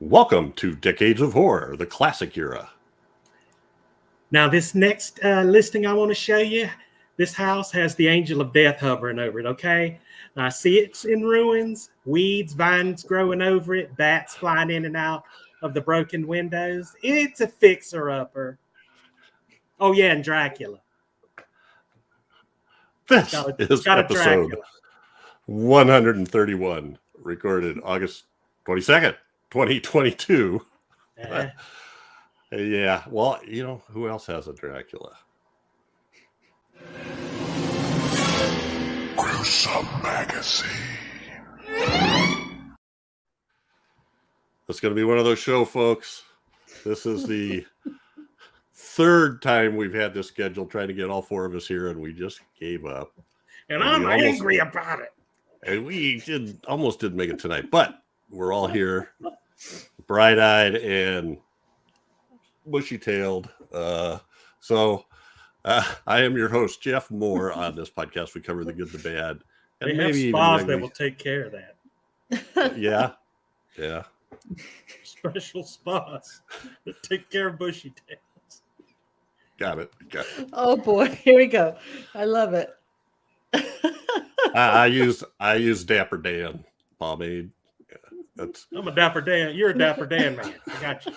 Welcome to Decades of Horror, the classic era. Now, this next listing I want to show you, this house has the angel of death hovering over it, okay? Now, I see it's in ruins, weeds, vines growing over it, bats flying in and out of the broken windows. It's a fixer-upper. Oh, yeah, and Dracula. This is episode 131, recorded August 22nd, 2022. Yeah, well, you know, who else has a Dracula? Gruesome Magazine. It's going to be one of those shows, folks. This is the third time we've had this scheduled, trying to get all four of us here, and we just gave up. And I'm angry about it. And we almost didn't make it tonight, but we're all here, bright-eyed and bushy-tailed. So I am your host, Jeff Mohr. On this podcast, we cover the good, the bad, and maybe have spas that will take care of that. Yeah. Special spas that take care of bushy tails. Got it. Oh boy, here we go. I love it. I use Dapper Dan pomade. I'm a Dapper Dan. You're a Dapper Dan man. I got you.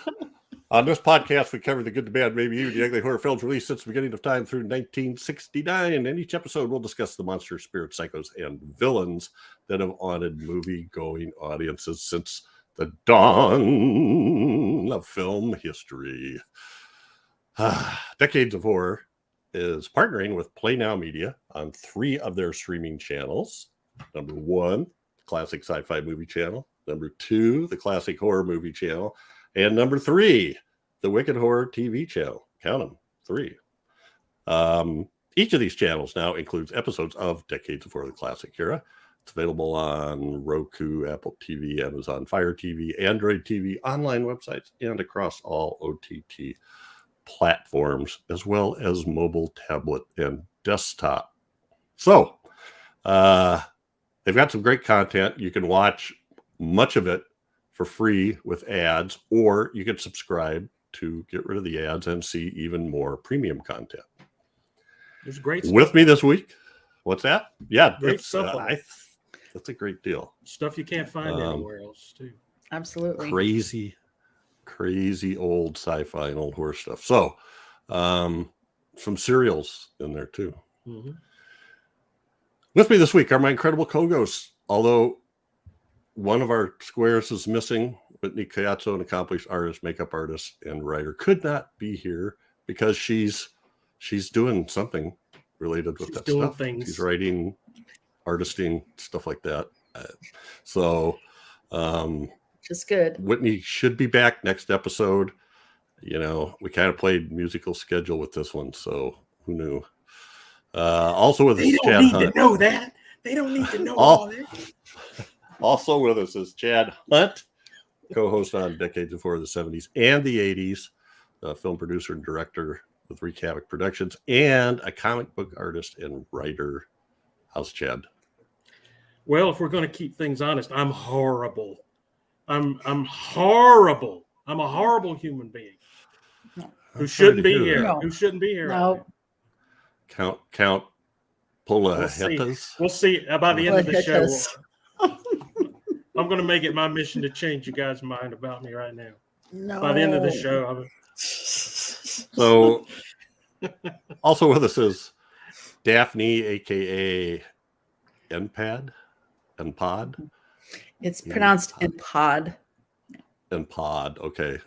On this podcast, we cover the good, the bad, maybe even the ugly horror films released since the beginning of time through 1969. And in each episode, we'll discuss the monsters, spirits, psychos, and villains that have haunted movie-going audiences since the dawn of film history. Decades of Horror is partnering with Play Now Media on 3 of their streaming channels. Number 1, Classic Sci-Fi Movie Channel. Number 2, the Classic Horror Movie Channel. And number 3, the Wicked Horror TV Channel. Count them, 3. Each of these channels now includes episodes of Decades of Horror, the classic era. It's available on Roku, Apple TV, Amazon Fire TV, Android TV, online websites, and across all OTT platforms, as well as mobile, tablet, and desktop. So, they've got some great content. You can watch much of it for free with ads, or you can subscribe to get rid of the ads and see even more premium content. There's great stuff. With me this week. What's that? Yeah, great stuff. That's a great deal. Stuff you can't find anywhere else, too. Absolutely. Crazy old sci-fi and old horror stuff. So, some serials in there, too. Mm-hmm. With me this week are my incredible co-ghosts, although one of our squares is missing. Whitney Cayazzo, an accomplished artist, makeup artist, and writer, could not be here because she's doing something related with that stuff. Things. She's writing, artisting, stuff like that. Just good. Whitney should be back next episode. You know, we kind of played musical schedule with this one, so who knew? Also with us, Chad Hunt. They don't need to know that. They don't need to know all that. Also with us is Chad Hunt, co-host on Decades of Horror, the 70s and the 80s, film producer and director with Wreak Havoc Productions, and a comic book artist and writer. How's Chad? Well, if we're going to keep things honest, I'm horrible. I'm horrible. I'm a horrible human being who shouldn't be here. No. Who shouldn't be here? No. Right Count Polahetas. We'll see by the end of the show. I'm going to make it my mission to change you guys' mind about me right now. No. By the end of the show. So, also with us is Daphne, a.k.a. Npad. It's pronounced Npod. Npod, okay.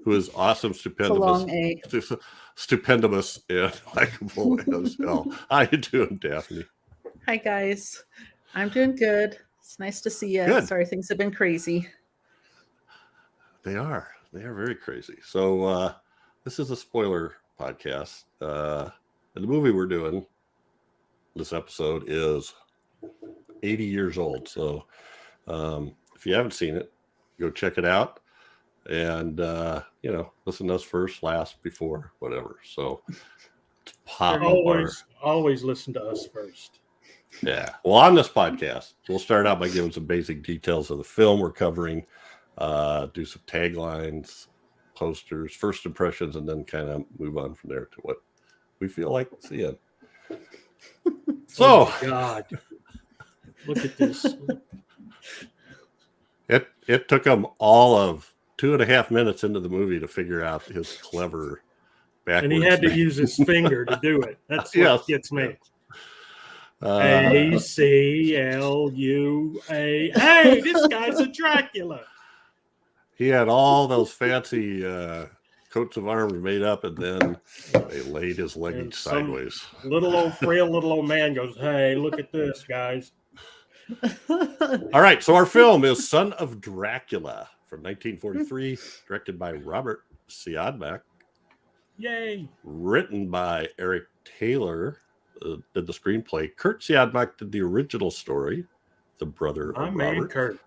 Who is awesome, stupendous, and likable as hell. How you doing, Daphne? Hi, guys. I'm doing good. It's nice to see you. Good. Sorry, things have been crazy. They are very crazy. So this is a spoiler podcast. And the movie we're doing this episode is 80 years old. So if you haven't seen it, go check it out. And, listen to us first, last, before, whatever. So always listen to us first. Yeah. Well, on this podcast, we'll start out by giving some basic details of the film we're covering. do some taglines, posters, first impressions, and then kind of move on from there to what we feel like seeing. So, oh my God, look at this. It took him all of 2.5 minutes into the movie to figure out his clever backwards. And he had to name. use his finger to do it. That's what Yes, gets me. yes. A-C-L-U-A. Hey, this guy's a Dracula. He had all those fancy coats of arms made up, and then they laid his luggage And sideways. Little old frail little old man goes, hey, look at this, guys. All right, so our film is Son of Dracula from 1943, directed by Robert Siodmak, Yay. written by Eric Taylor, did the screenplay. Kurt Siodmak did the original story, the brother My of man, Robert. Kurt.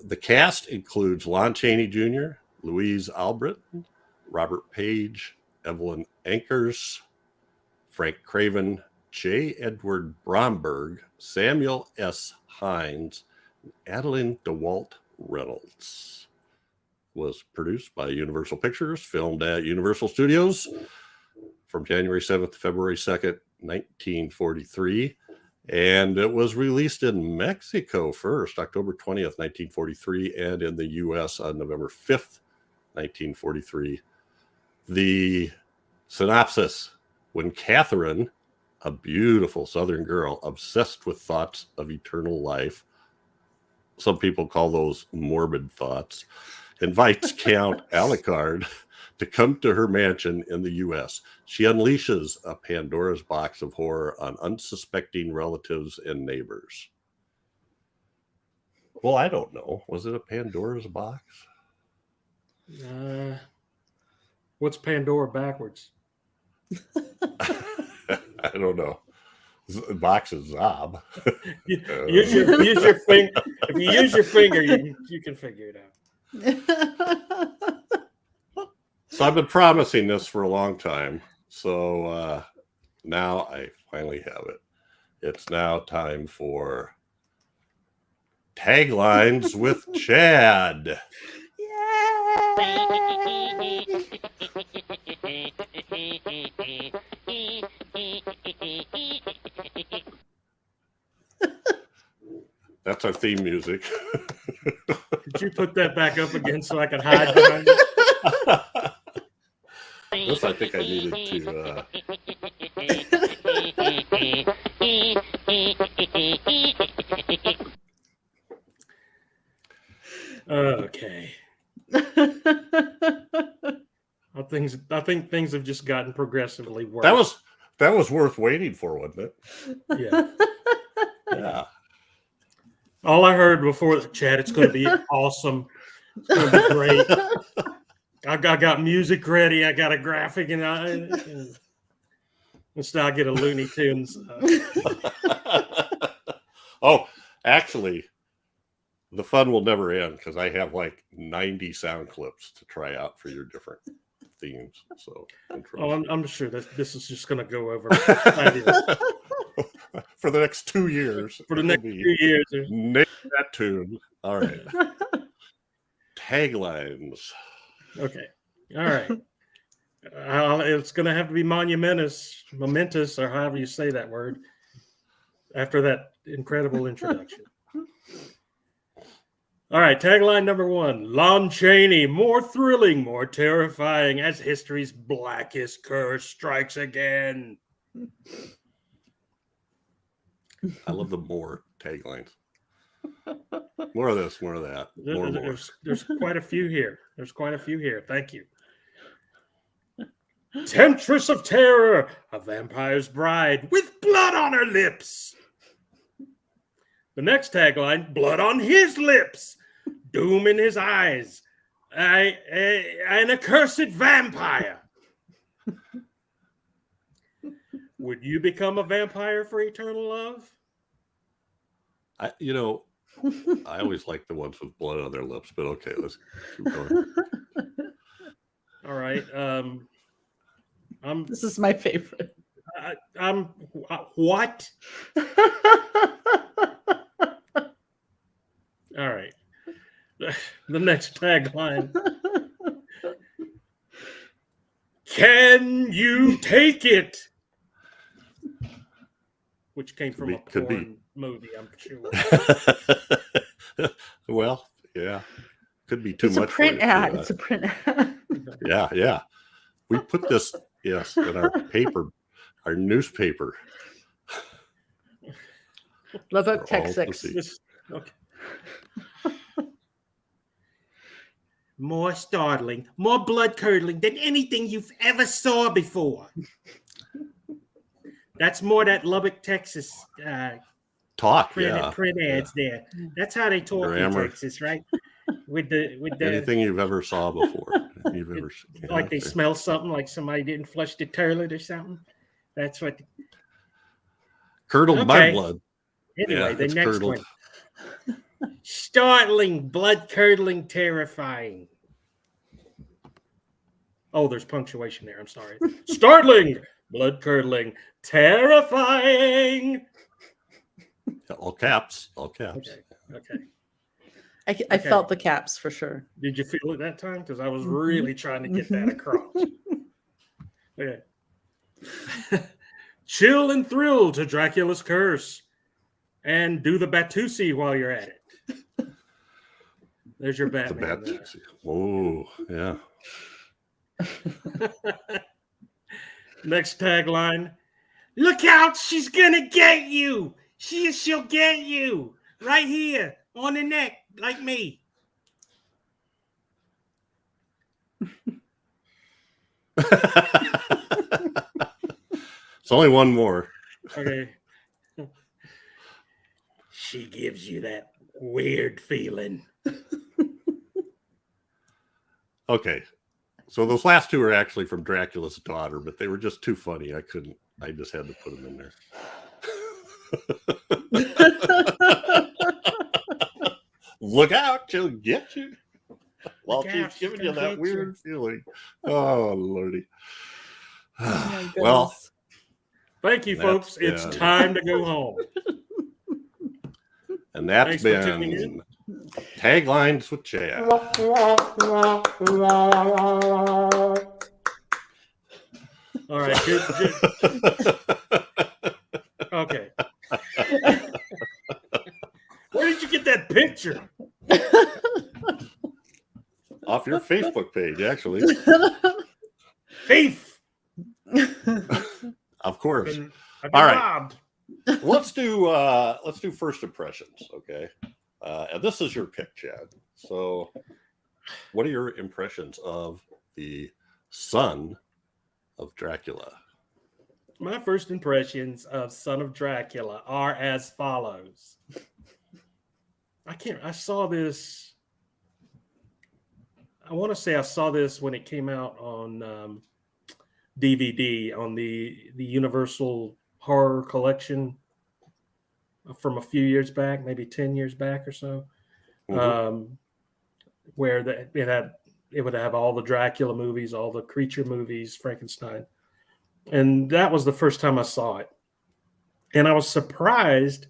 The cast includes Lon Chaney Jr., Louise Albritton, Robert Page, Evelyn Ankers, Frank Craven, J. Edward Bromberg, Samuel S. Hines, and Adeline DeWalt Reynolds. Was produced by Universal Pictures, filmed at Universal Studios from January 7th to February 2nd, 1943. And it was released in Mexico first, October 20th, 1943, and in the U.S. on November 5th, 1943. The synopsis: when Katherine, a beautiful Southern girl obsessed with thoughts of eternal life, some people call those morbid thoughts, invites Count Alucard to come to her mansion in the U.S. She unleashes a Pandora's box of horror on unsuspecting relatives and neighbors. Well, I don't know. Was it a Pandora's box? What's Pandora backwards? I don't know. Box is Zob. Use your finger. If you use your finger, you can figure it out. So I've been promising this for a long time. So now I finally have it. It's now time for Taglines with Chad. That's our theme music. Could you put that back up again so I can hide behind it? This I think I needed to. Okay. I think things have just gotten progressively worse. That was worth waiting for, wasn't it? Yeah. Yeah. All I heard before the chat, it's going to be awesome. It's going to be great. I got music ready. I got a graphic, and instead I get a Looney Tunes. Oh, actually, the fun will never end because I have like 90 sound clips to try out for your different themes. So, I'm sure that this is just going to go over for the next 2 years. For the next 2 years, name that tune. All right. Taglines. Okay. All right. It's going to have to be momentous, or however you say that word, after that incredible introduction. All right. Tagline number 1. Lon Chaney, more thrilling, more terrifying as history's blackest curse strikes again. I love the more taglines. More of this, more of that. More. There's quite a few here. Thank you. Temptress of terror, a vampire's bride with blood on her lips. The next tagline, blood on his lips, doom in his eyes, an accursed vampire. Would you become a vampire for eternal love? I always like the ones with blood on their lips, but okay, let's keep going. All right. This is my favorite. What? All right. the next tagline. Can you take it? Which came from a porn movie, I'm sure. Well, yeah. Could be too It's much. A print for you, ad. It's a print ad. Yeah. We put this, yes, in our paper, our newspaper. Lubbock, For all to Texas. see. Okay. More startling, more blood-curdling than anything you've ever saw before. That's more that Lubbock, Texas Talk, print yeah. ads there. That's how they talk Grammar. in Texas, right? With the Anything you've ever saw before. Like they smell something, like somebody didn't flush the toilet or something. That's what. Curdled my blood. Anyway, Yeah, the it's next curdled. one. Startling, blood-curdling, terrifying. Oh, there's punctuation there. I'm sorry. Startling, blood-curdling, terrifying. All caps. Okay. I felt the caps for sure. Did you feel it that time? Because I was really trying to get that across. Yeah. Chill and thrill to Dracula's curse. And do the Batusi while you're at it. There's your Batman. The Batusi. Oh, yeah. Next tagline. Look out, she's gonna get you. She'll get you. Right here on the neck, like me. It's only one more. Okay. She gives you that weird feeling. Okay. So those last two are actually from Dracula's daughter, but they were just too funny. I just had to put them in there. Look out, she'll get you. While she's giving you that weird feeling. Oh, Lordy. Oh, well, thank you, folks. It's time to go home. And that's been Taglines with Chad. All right. Okay. Where did you get that picture? Off your Facebook page, actually. Thief. Of course. All right. Let's do first impressions, okay? And this is your pick, Chad. So, what are your impressions of the Son of Dracula? My first impressions of Son of Dracula are as follows. I saw this. I want to say I saw this when it came out on DVD on the Universal Horror Collection from a few years back, maybe 10 years back or so, where it would have all the Dracula movies, all the creature movies, Frankenstein. And that was the first time I saw it. And I was surprised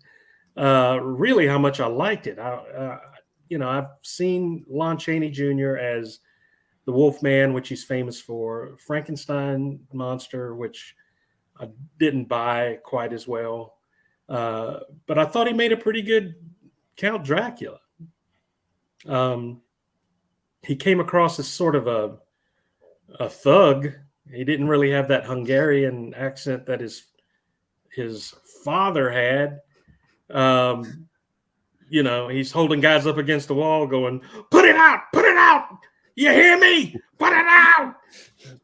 really how much I liked it. I've seen Lon Chaney Jr. as the Wolfman, which he's famous for, Frankenstein monster, which I didn't buy quite as well. But I thought he made a pretty good Count Dracula. He came across as sort of a thug. He didn't really have that Hungarian accent that his father had. He's holding guys up against the wall going, put it out, you hear me, put it out,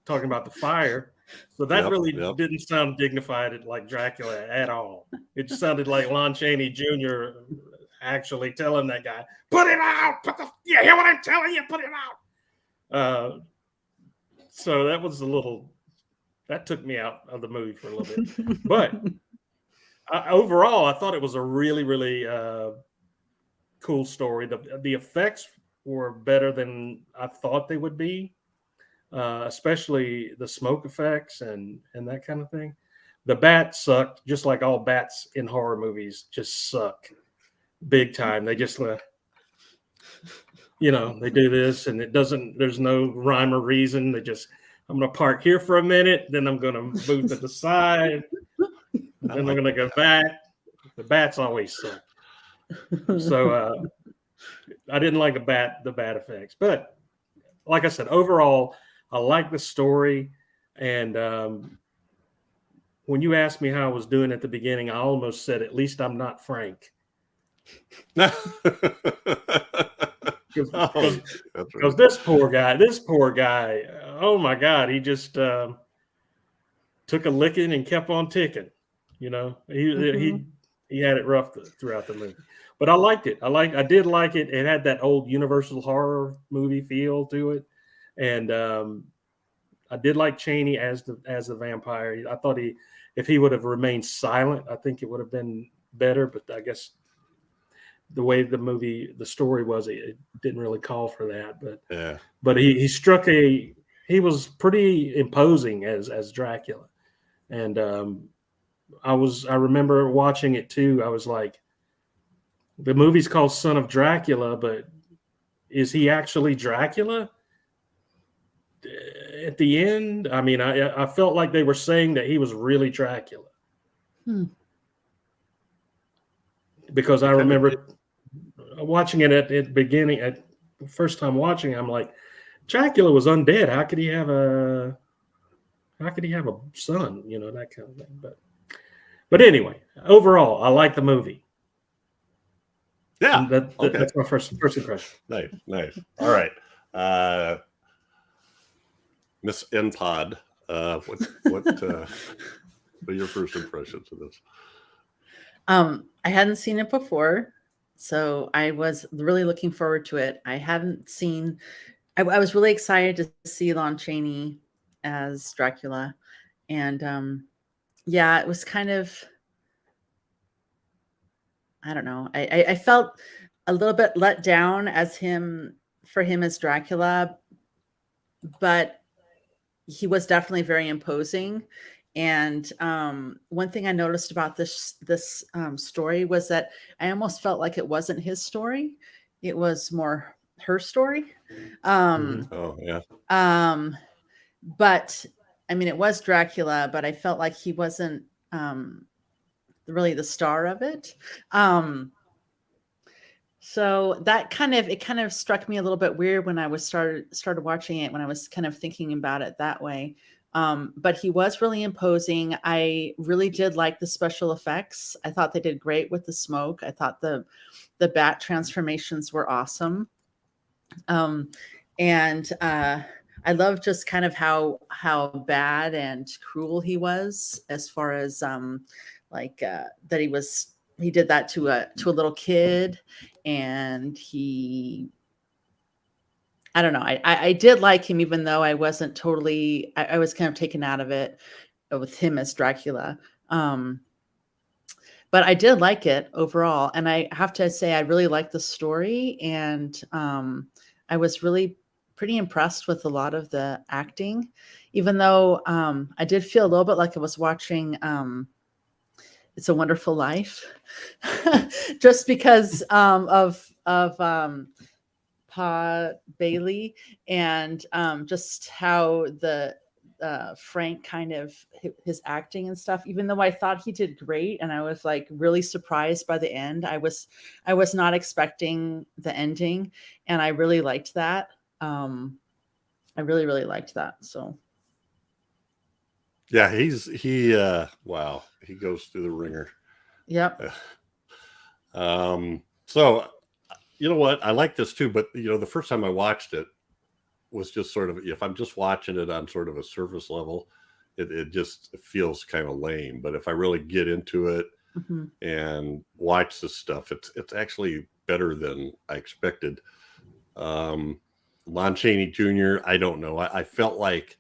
talking about the fire. So that didn't sound dignified like Dracula at all. It just sounded like Lon Chaney Jr. actually telling that guy, put it out, you hear what I'm telling you, put it out. So that took me out of the movie for a little bit. But overall, I thought it was a really, really cool story. The effects were better than I thought they would be, especially the smoke effects and that kind of thing. The bat sucked, just like all bats in horror movies just suck big time. They just you know, they do this and there's no rhyme or reason. I'm going to park here for a minute, then I'm going to move to the side, then I'm going to go back. The bats always suck. So I didn't like the bat effects. But like I said, overall, I like the story. And when you asked me how I was doing at the beginning, I almost said, at least I'm not Frank. Because this poor guy, oh my God, he just took a licking and kept on ticking. You know, he had it rough throughout the movie, but I liked it. I did like it. It had that old Universal horror movie feel to it, and I did like Chaney as the vampire. I thought if he would have remained silent, I think it would have been better. But I guess the way the story was, it didn't really call for that. But yeah, but he was pretty imposing as Dracula, and I remember watching it too. I was like, the movie's called Son of Dracula, but is he actually Dracula? At the end, I mean, I felt like they were saying that he was really Dracula. Because I remember watching it at the beginning, at the first time watching, I'm like, Dracula was undead. How could he have a son? You know, that kind of thing. But anyway, overall, I like the movie. Yeah, that's my first impression. Nice. All right, Miss N-Pod, what are your first impressions of this? I hadn't seen it before, so I was really looking forward to it. I was really excited to see Lon Chaney as Dracula, and yeah, it was kind of, I don't know. I felt a little bit let down for him as Dracula, but he was definitely very imposing. And one thing I noticed about this story was that I almost felt like it wasn't his story; it was more her story. Oh yeah. But I mean, it was Dracula, but I felt like he wasn't really the star of it. So that kind of struck me a little bit weird when I started watching it, when I was kind of thinking about it that way. But he was really imposing. I really did like the special effects. I thought they did great with the smoke. I thought the bat transformations were awesome. And I love just kind of how bad and cruel he was, as far as that he did that to a little kid, and I don't know. I did like him, even though I wasn't totally. I was kind of taken out of it with him as Dracula. But I did like it overall, and I have to say I really liked the story, and I was really pretty impressed with a lot of the acting, even though I did feel a little bit like I was watching It's a Wonderful Life, just because of Pa Bailey, and just how the Frank kind of his acting and stuff, even though I thought he did great, and I was like really surprised by the end. I was not expecting the ending, and I really liked that. I really liked that. So yeah, wow, he goes through the ringer. Yep. So you know what, I like this too, but the first time I watched it was just sort of, if I'm just watching it on sort of a surface level, it just feels kind of lame. But if I really get into it and watch this stuff, it's actually better than I expected. Lon Chaney Jr., I don't know. I felt like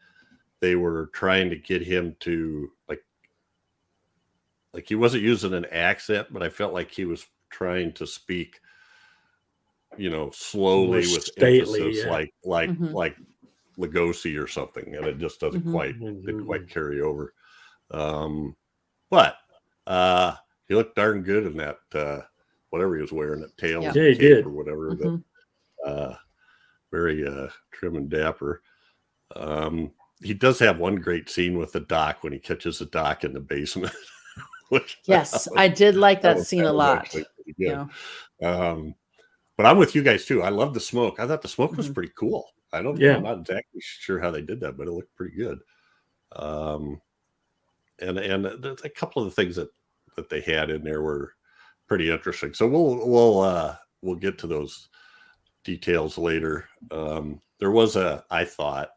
they were trying to get him to like he wasn't using an accent, but I felt like he was trying to speak, slowly with stately, emphasis, yeah. like Lugosi or something, and it just doesn't didn't quite carry over. But he looked darn good in that whatever he was wearing, that tail Yeah, he did. or whatever. very trim and dapper. He does have one great scene with the doc when he catches the doc in the basement. Yes, I did like that scene a lot. Yeah. But I'm with you guys too. I love the smoke. I thought the smoke was pretty cool. I'm not exactly sure how they did that, but it looked pretty good. And there's a couple of the things that they had in there were pretty interesting. So we'll get to those details later. There was I thought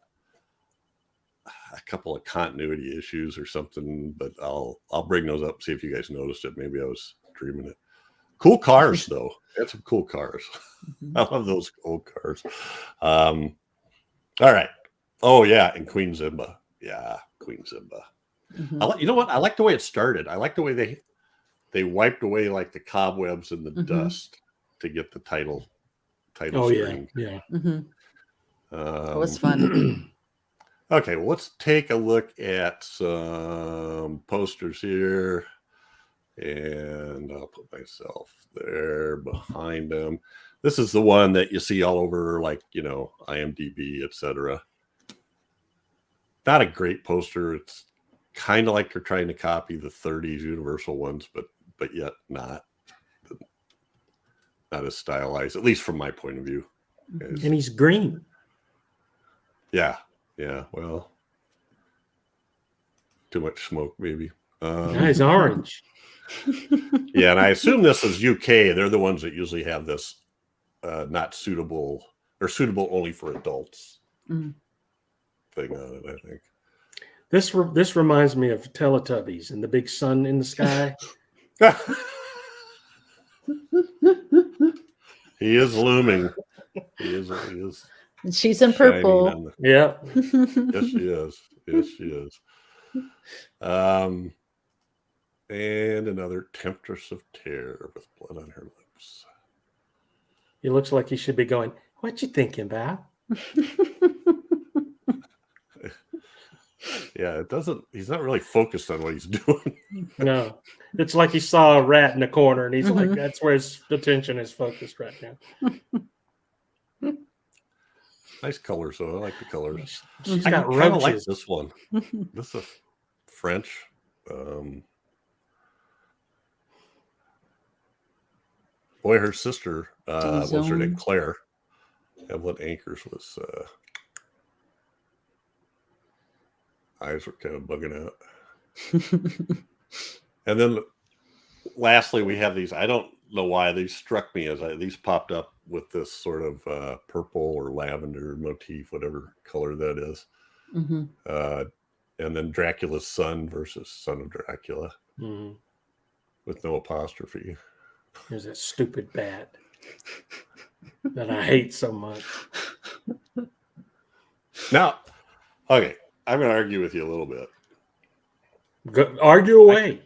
a couple of continuity issues or something, but I'll bring those up, see if you guys noticed it. Maybe I was dreaming it. Cool cars though. They had some cool cars. I love those old cars. All right. Oh yeah, and Queen Zimba. Yeah, Queen Zimba. You know what? I like the way it started. I like the way they wiped away like the cobwebs and the dust to get the title screen. Yeah. It was fun. Okay, well, let's take a look at some posters here. And I'll put myself there behind them. This is the one that you see all over, like, IMDb, etc. Not a great poster. It's kind of like they're trying to copy the 30s Universal ones, but yet not as stylized, at least from my point of view. And he's green. Yeah. Well, too much smoke, maybe. He's orange. Yeah, and I assume this is UK. They're the ones that usually have this not suitable or suitable only for adults thing on it, I think. This reminds me of Teletubbies and the big sun in the sky. He is looming. He is. And she's in purple. Yeah. Yes, she is. Yes, she is. And another Temptress of Terror with blood on her lips. He looks like he should be going, "What you thinking about?" Yeah, it doesn't. He's not really focused on what he's doing. No, it's like he saw a rat in the corner, and he's like, "That's where his attention is focused right now." Nice colors, though. I like the colors. She's I got kind of like roaches. this one. This is French. Boy, her sister was her name Claire. Evelyn Anchors was eyes were kind of bugging out. And then lastly, we have these. I don't know why these struck me as these popped up with this sort of purple or lavender motif, whatever color that is. And then Dracula's son versus Son of Dracula with no apostrophe. There's that stupid bat that I hate so much. Now, okay, I'm going to argue with you a little bit. Argue away.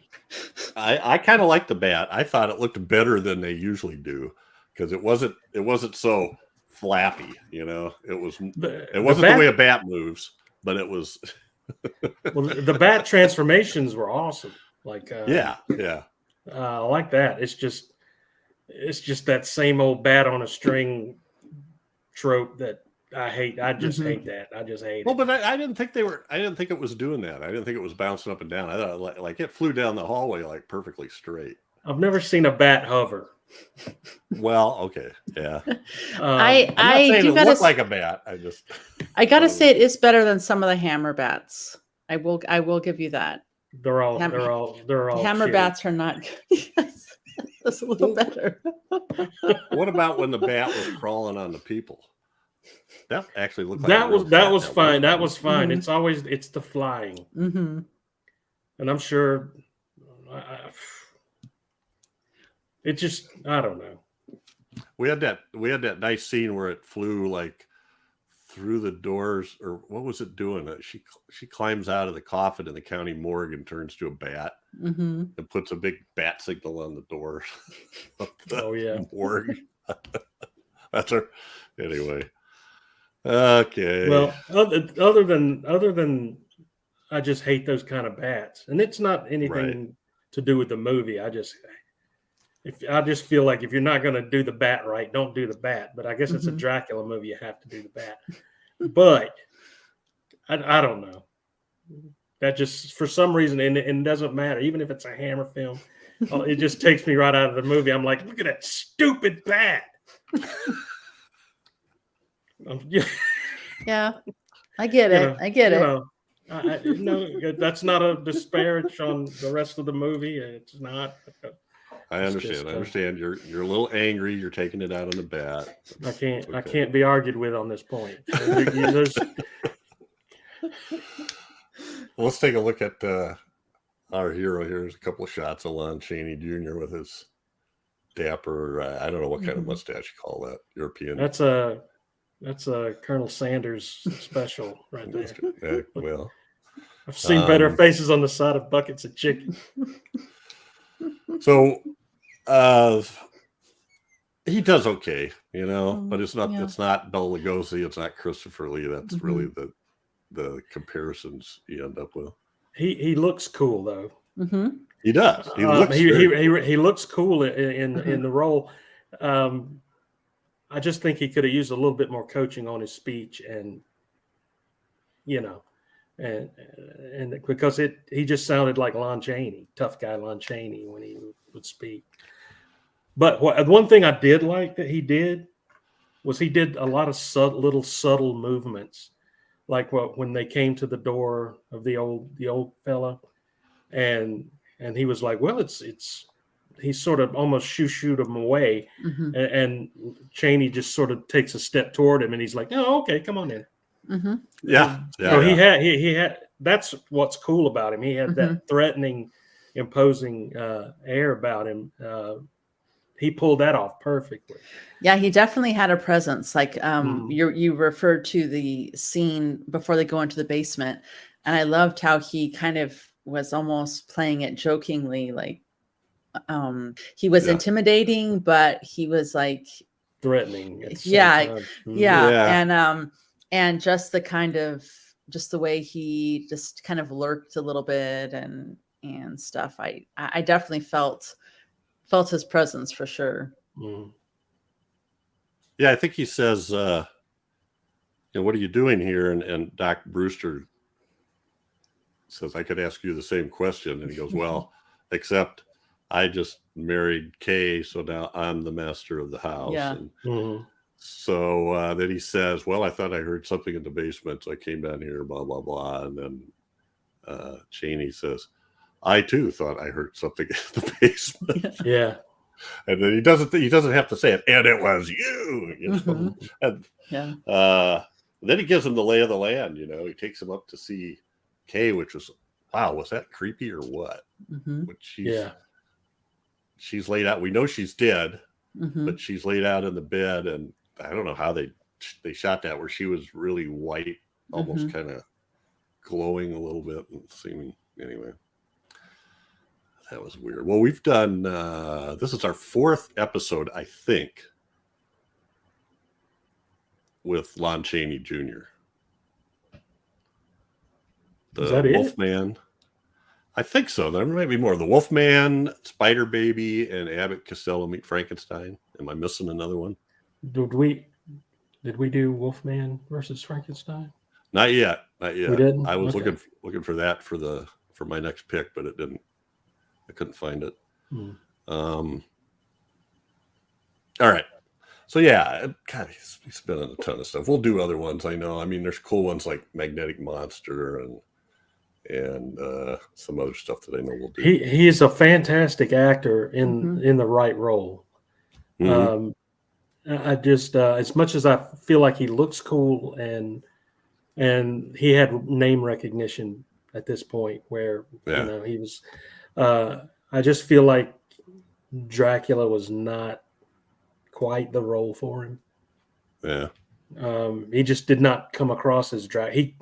I kind of like the bat. I thought it looked better than they usually do because it wasn't so flappy. It wasn't the way a bat moves, but it was. Well, the bat transformations were awesome. Like yeah. I like that. It's just that same old bat on a string trope that I hate. I just hate that. I just hate it. Well, but I didn't think I didn't think it was doing that. I didn't think it was bouncing up and down. I thought like it flew down the hallway like perfectly straight. I've never seen a bat hover. Well, okay, yeah. I do look like a bat. I gotta say it is better than some of the hammer bats. I will give you that. They're all hammer shitty. bats are not good. That's a little better. What about when the bat was crawling on the people? That actually looked like that was fine. That was fine. Mm-hmm. It's the flying, and I'm sure. It just I don't know. We had that nice scene where it flew like through the doors, or what was it doing? She climbs out of the coffin in the county morgue and turns to a bat and puts a big bat signal on the door. Oh yeah, morgue. That's her. Anyway. Okay. Well, other than I just hate those kind of bats, and it's not anything to do with the movie. I just feel like if you're not going to do the bat right, don't do the bat. But I guess it's a Mhm. Dracula movie; you have to do the bat. But I don't know. That just for some reason, and it doesn't matter, even if it's a Hammer film, it just takes me right out of the movie. I'm like, look at that stupid bat. Yeah, I get it. I get it. No, that's not a disparage on the rest of the movie. It's not. I understand. I understand. You're a little angry. You're taking it out on the bat. I can't be argued with on this point. There's Let's take a look at our hero here. There's a couple of shots of Lon Chaney Jr. with his dapper. I don't know what kind of mustache you call that. European. That's a Colonel Sanders special right there. Well, I've seen better faces on the side of buckets of chicken. So he does okay, but it's not it's not Bela Lugosi, it's not Christopher Lee. That's really the comparisons you end up with. He looks cool though. Mm-hmm. He does. He looks he looks cool in the role. I just think he could have used a little bit more coaching on his speech, and and because he just sounded like Lon Chaney, tough guy Lon Chaney when he would speak. But one thing I did like that he did was he did a lot of little subtle movements, like when they came to the door of the old fella, and he was like, well, it's he sort of almost shooed him away, and Chaney just sort of takes a step toward him, and he's like, oh, okay, come on in. Yeah. So he had that's what's cool about him. He had that threatening, imposing air about him. He pulled that off perfectly. Yeah, he definitely had a presence. Like you referred to the scene before they go into the basement, and I loved how he kind of was almost playing it jokingly, like he was intimidating, but he was like threatening. And just the way he just kind of lurked a little bit and stuff. I definitely felt his presence for sure. Yeah, I think he says, what are you doing here? And Doc Brewster says, I could ask you the same question. And he goes, well, except I just married Kay, so now I'm the master of the house. Yeah. And so then he says, well, I thought I heard something in the basement, so I came down here, blah, blah, blah. And then Chaney says, I too thought I heard something in the basement. Yeah. And then he doesn't have to say it, and it was you. And then he gives him the lay of the land. He takes him up to see Kay, which was, wow, was that creepy or what? Which she's laid out. We know she's dead, but she's laid out in the bed, and I don't know how they shot that, where she was really white, almost kind of glowing a little bit and seeming anyway. That was weird. Well, we've done, this is our 4th episode, I think, with Lon Chaney Jr. Is that Wolfman. It? I think so. There might be more. The Wolfman, Spider Baby, and Abbott Costello Meet Frankenstein. Am I missing another one? Did we do Wolfman versus Frankenstein? Not yet. We didn't? I was looking for that for my next pick, but it didn't. I couldn't find it. All right. So God, he's been in a ton of stuff. We'll do other ones. I know. I mean, there's cool ones like Magnetic Monster and some other stuff that I know we'll do. He's a fantastic actor in the right role. I just as much as I feel like he looks cool and he had name recognition at this point where he was. I just feel like Dracula was not quite the role for him. Yeah. He just did not come across as Dracula.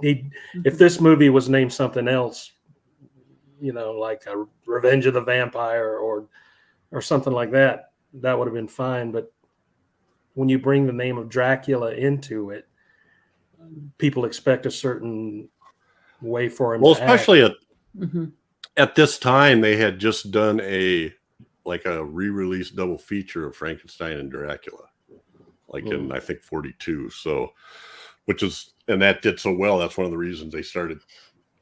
If this movie was named something else, like a Revenge of the Vampire or something like that, that would have been fine. But when you bring the name of Dracula into it, people expect a certain way for him. Well, to especially act. at this time, they had just done a like a re-release double feature of Frankenstein and Dracula, like in I think 42. So, and that did so well. That's one of the reasons they started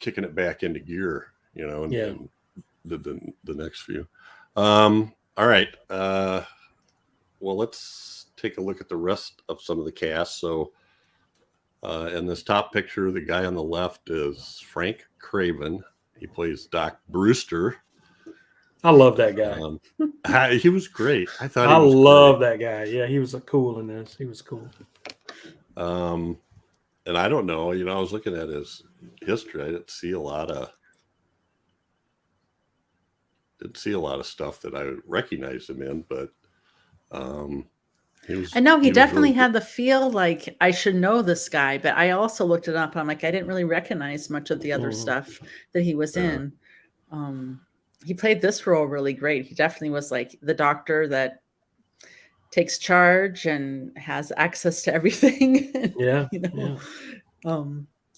kicking it back into gear, and did the next few. All right. Well, let's take a look at the rest of some of the cast. So, in this top picture, the guy on the left is Frank Craven. He plays Doc Brewster. I love that guy. He was great. I thought I he was love that guy. Yeah, he was cool in this. He was cool. And I don't know, I was looking at his history. I didn't see a lot of stuff that I recognized him in, but I know he definitely really had the feel like I should know this guy, but I also looked it up. I'm like, I didn't really recognize much of the other stuff that he was in. He played this role really great. He definitely was like the doctor that takes charge and has access to everything. Yeah.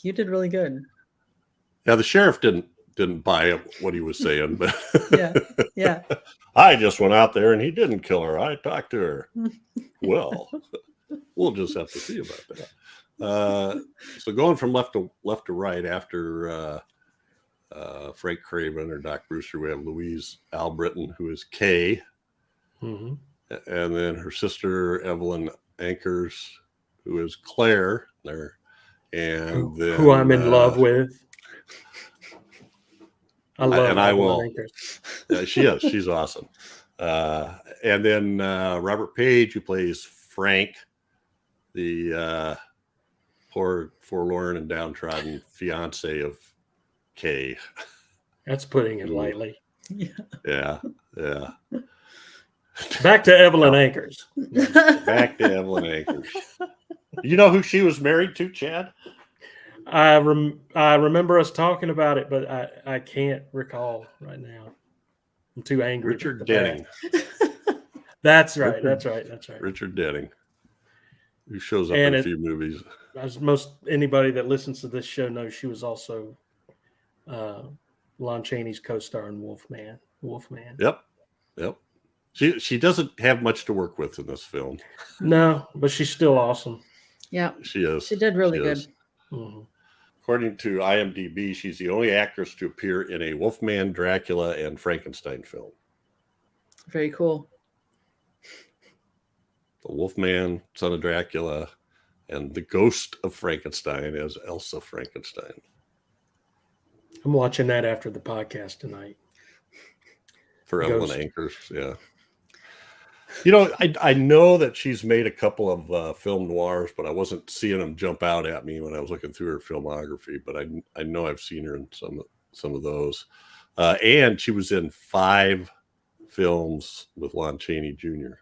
You did really good. Yeah, the sheriff didn't buy what he was saying, but yeah. I just went out there and he didn't kill her. I talked to her. Well, we'll just have to see about that. So going from left to right after Frank Craven or Doc Brewster, we have Louise Albritton, who is Kay, and then her sister Evelyn Ankers, who is Claire there, and then, who I'm in love with. I love and I will. Ankers. She is. She's awesome. And then Robert Page, who plays Frank, the poor, forlorn, and downtrodden fiance of Kay. That's putting it lightly. Yeah. Back to Evelyn Ankers. Back to Evelyn Ankers. You know who she was married to, Chad? I remember us talking about it, but I can't recall right now. I'm too angry. Richard Denning. That's right. Richard Denning, who shows up in a few movies. As most anybody that listens to this show knows, she was also Lon Chaney's co-star in Wolfman. Yep. She doesn't have much to work with in this film. No, but she's still awesome. Yeah, she is. She did really good. Mm-hmm. According to IMDb, she's the only actress to appear in a Wolfman, Dracula, and Frankenstein film. Very cool. The Wolfman, Son of Dracula, and the Ghost of Frankenstein as Elsa Frankenstein. I'm watching that after the podcast tonight. For Evelyn Ankers, yeah. I know that she's made a couple of film noirs, but I wasn't seeing them jump out at me when I was looking through her filmography. But I know I've seen her in some of those. And she was in 5 films with Lon Chaney Jr.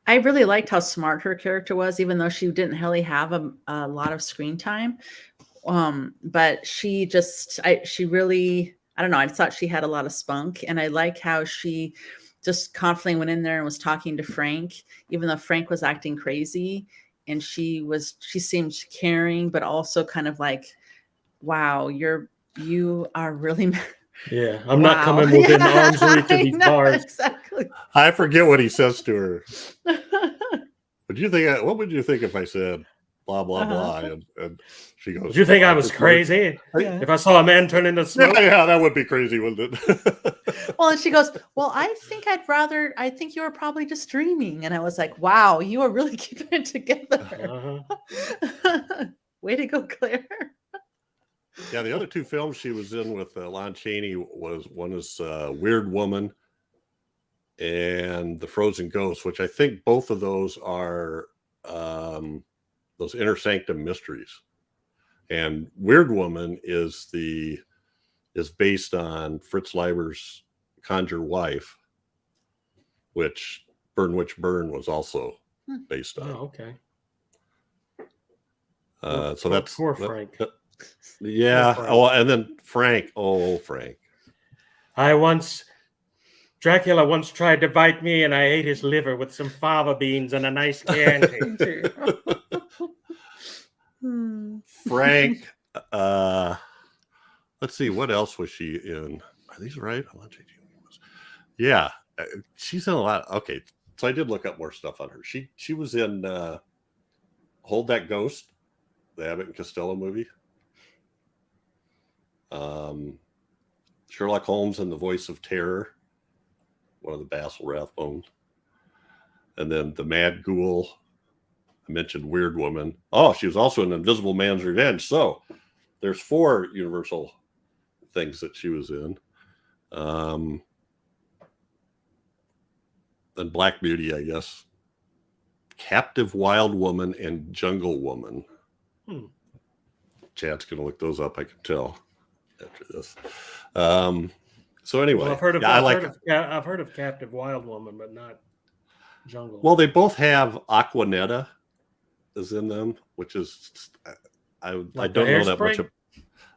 I really liked how smart her character was, even though she didn't really have a lot of screen time. But she really, I don't know, I thought she had a lot of spunk. And I like how she just confidently went in there and was talking to Frank, even though Frank was acting crazy. And she seemed caring, but also kind of like, wow, you are really... Yeah, I'm not coming within arm's reach of these bars. Exactly. I forget what he says to her. What would you think if I said blah, blah, blah? And she goes, Would you think I was crazy? Yeah. If I saw a man turn into smoke? Yeah, that would be crazy, wouldn't it? Well, and she goes, well, I think you were probably just dreaming. And I was like, wow, you are really keeping it together. Way to go, Claire. Yeah, the other 2 films she was in with Lon Chaney one is Weird Woman and The Frozen Ghost, which I think both of those are those Inner Sanctum Mysteries. And Weird Woman is based on Fritz Leiber's Conjure Wife, which Burn Witch Burn was also based on. Oh, okay. So that's poor Frank. Yeah. Frank. Oh, and then Frank. Oh, Frank. Dracula once tried to bite me, and I ate his liver with some fava beans and a nice candy. Frank. Let's see. What else was she in? Are these right? Yeah, she's in a lot. Okay, so I did look up more stuff on her. She was in Hold That Ghost, the Abbott and Costello movie. Sherlock Holmes and the Voice of Terror, one of the Basil Rathbones. And then The Mad Ghoul. I mentioned Weird Woman. Oh, she was also in Invisible Man's Revenge. So there's 4 Universal things that she was in. And Black Beauty, I guess. Captive Wild Woman and Jungle Woman. Chad's going to look those up, I can tell, after this. So anyway, Well, I've heard of Captive Wild Woman, but not Jungle. Well, they both have Aquanetta is in them, which is I don't know that much.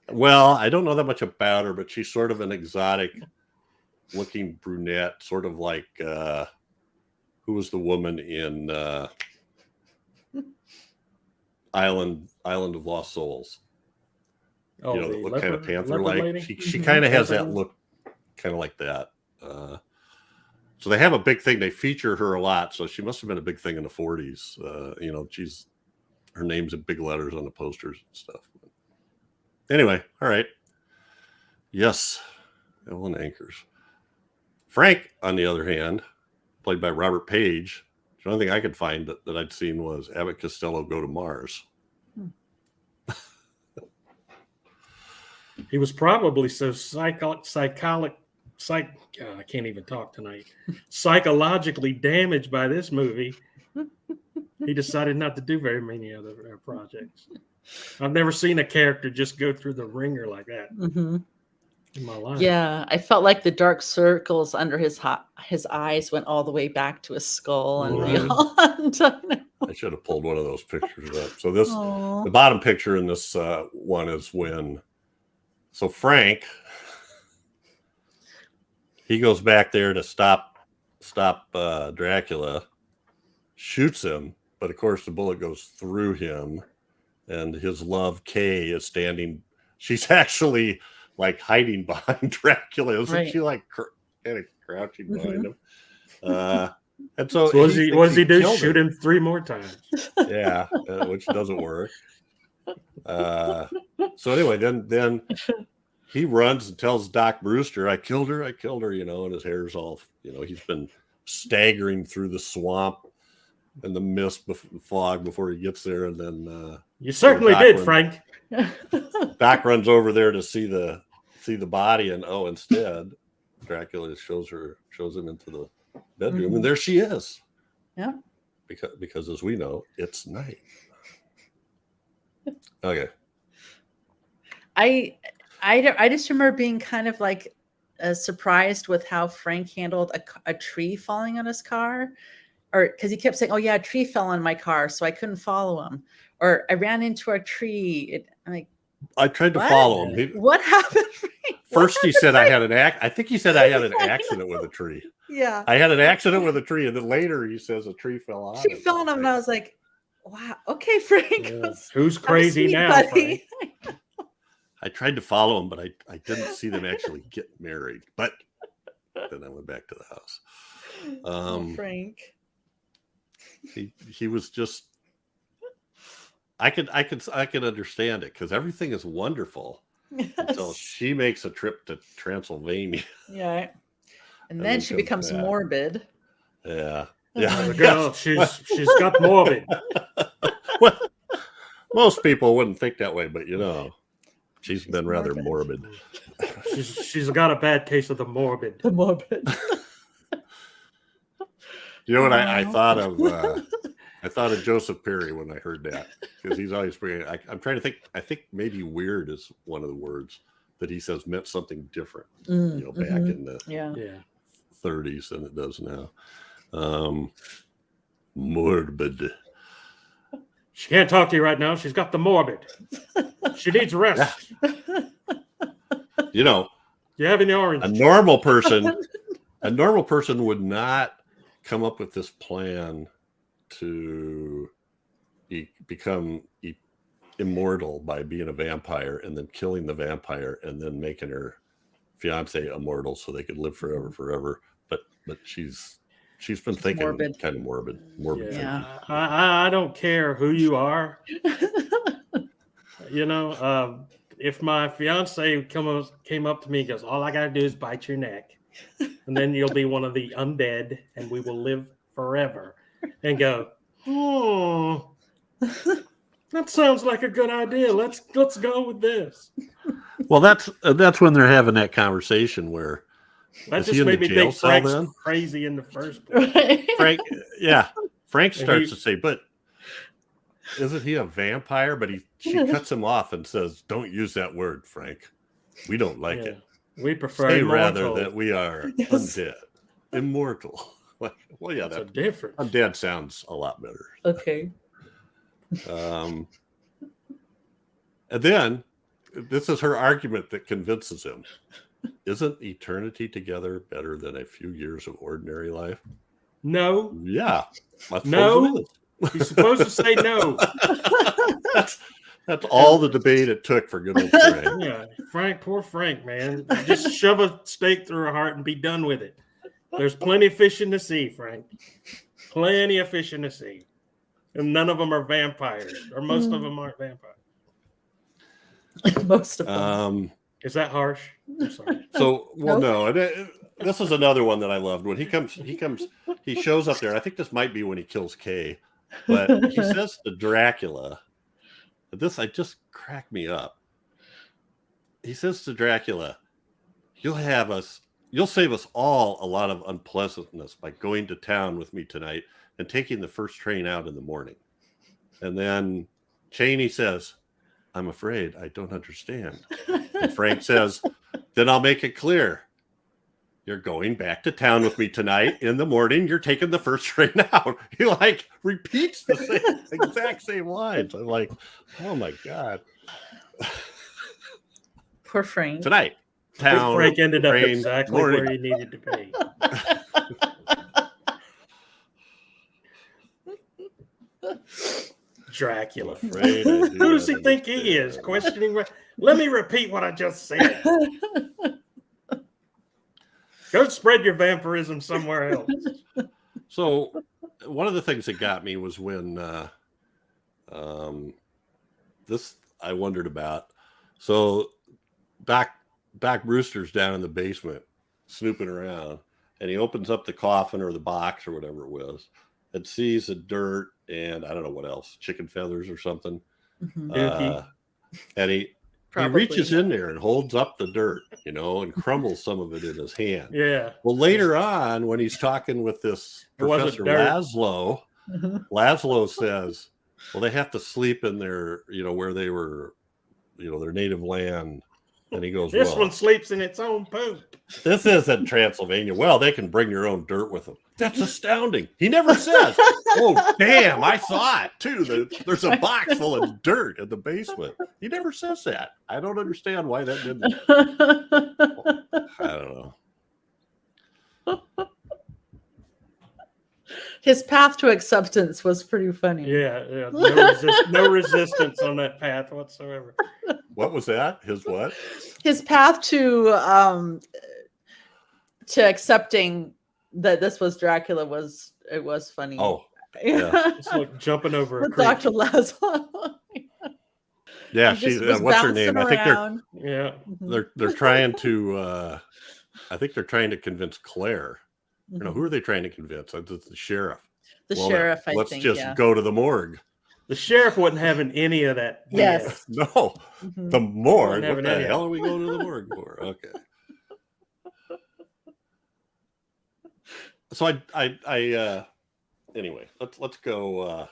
I don't know that much about her, but she's sort of an exotic looking brunette, sort of like who was the woman in Island of Lost Souls? Oh, that look kind of panther-like. She kind of has that look, kind of like that. So they have a big thing. They feature her a lot. So she must have been a big thing in the 40s. Her name's in big letters on the posters and stuff. Anyway, all right. Yes, Evelyn Ankers. Frank, on the other hand, played by Robert Page. The only thing I could find that I'd seen was Abbott Costello Go to Mars. He was probably so I can't even talk tonight. Psychologically damaged by this movie, he decided not to do very many other projects. I've never seen a character just go through the ringer like that in my life. Yeah, I felt like the dark circles under his eyes went all the way back to his skull and beyond. I should have pulled one of those pictures up. So the bottom picture in this one is when. So Frank, he goes back there to stop Dracula, shoots him, but of course the bullet goes through him, and his love Kay is standing. She's actually like hiding behind Dracula, isn't she? Like kind of crouching behind him. And so what does he do? Shoot him 3 more times. Yeah, which doesn't work. So anyway, then he runs and tells Doc Brewster, I killed her, and his hair's all, he's been staggering through the swamp and the mist, fog before he gets there. And then you certainly did, Frank. Doc runs over there to see the body, and instead Dracula shows him into the bedroom, and there she is. Yeah. Because as we know, it's night. Okay. I just remember being kind of like surprised with how Frank handled a tree falling on his car, or because he kept saying, "Oh yeah, a tree fell on my car, so I couldn't follow him," or "I ran into a tree." I tried to follow him. What happened? First, he said I had an I think he said I had an accident with a tree. Yeah, I had an accident with a tree, and then later he says a tree fell on. Tree fell on him, and I was like, "Wow, okay, Frank." Yeah. Who's crazy now, Frank? I tried to follow him, but I didn't see them actually get married. But then I went back to the house. Frank. He was just. I could understand it because everything is wonderful until she makes a trip to Transylvania. Yeah, and then she becomes morbid. Yeah, The girl, she's got morbid. Well, most people wouldn't think that way, but she's been rather morbid. She's got a bad case of the morbid. The morbid. You know what I thought of? I thought of Joseph Perry when I heard that, because he's always bringing. I'm trying to think. I think maybe weird is one of the words that he says meant something different. Back in the 30s than it does now. Morbid. She can't talk to you right now. She's got the morbid. She needs rest. You have any orange? A normal person would not come up with this plan to become immortal by being a vampire and then killing the vampire and then making her fiance immortal so they could live forever. But but she's been thinking morbid. kind of morbid thinking. Yeah. I don't care who you are. You know, if my fiance came up to me and goes, all I got to do is bite your neck, and then you'll be one of the undead, and we will live forever, and go, oh, that sounds like a good idea. Let's go with this. Well, that's when they're having that conversation where That is he just in the made me jail think cell Frank's then? crazy in the first place. Frank starts to say, but isn't he a vampire? But she cuts him off and says, don't use that word, Frank. We don't like it. We prefer Say immortal. rather that we are undead, immortal. Well, yeah, That's a that difference. undead sounds a lot better. Okay. And then this is her argument that convinces him. Isn't eternity together better than a few years of ordinary life? No. Yeah. No. You're supposed to say no. That's all the debate it took for good old Frank. Yeah, Frank, poor Frank, man. Just shove a stake through her heart and be done with it. There's plenty of fish in the sea, Frank. Plenty of fish in the sea. And none of them are vampires, or most of them aren't vampires. Most of them. Is that harsh? I'm sorry. So, well, no. This is another one that I loved. When he shows up there. I think this might be when he kills Kay, but he says to Dracula, this I just cracked me up. He says to Dracula, you'll save us all a lot of unpleasantness by going to town with me tonight and taking the first train out in the morning. And then Chaney says, I'm afraid I don't understand. And Frank says, then I'll make it clear. You're going back to town with me tonight in the morning. You're taking the first train out. He repeats the exact same lines. I'm like, oh my God. Poor Frank. Tonight, town. Frank ended up train, exactly morning. where he needed to be. Dracula. Who does he think he is? Questioning. Let me repeat what I just said. Go spread your vampirism somewhere else. So, one of the things that got me was when this I wondered about. So, Doc Brewster's down in the basement snooping around, and he opens up the coffin or the box or whatever it was, and sees the dirt and I don't know what else, chicken feathers or something. Mm-hmm. And he reaches in there and holds up the dirt, and crumbles some of it in his hand. Yeah. Well, later on, when he's talking with this Professor Laszlo, Laszlo says, well, they have to sleep in their, where they were, their native land. And he goes, this one sleeps in its own poop. This isn't Transylvania. Well, they can bring their own dirt with them. That's astounding. He never says, oh, damn, I saw it too. There's a box full of dirt in the basement. He never says that. I don't understand why that didn't. I don't know. His path to acceptance was pretty funny. Yeah. No resistance on that path whatsoever. What was that? His what? His path to accepting that this was Dracula was funny. Oh, yeah. It's like jumping over a With creek. Dr. Laszlo. Yeah, what's her name? Around. I think they're trying to. I think they're trying to convince Claire. Who are they trying to convince? It's the sheriff. Sheriff, I think. Let's just go to the morgue. The sheriff wasn't having any of that. Yes. No. The morgue. What the any hell are we going to the morgue for? Okay. So I anyway, let's go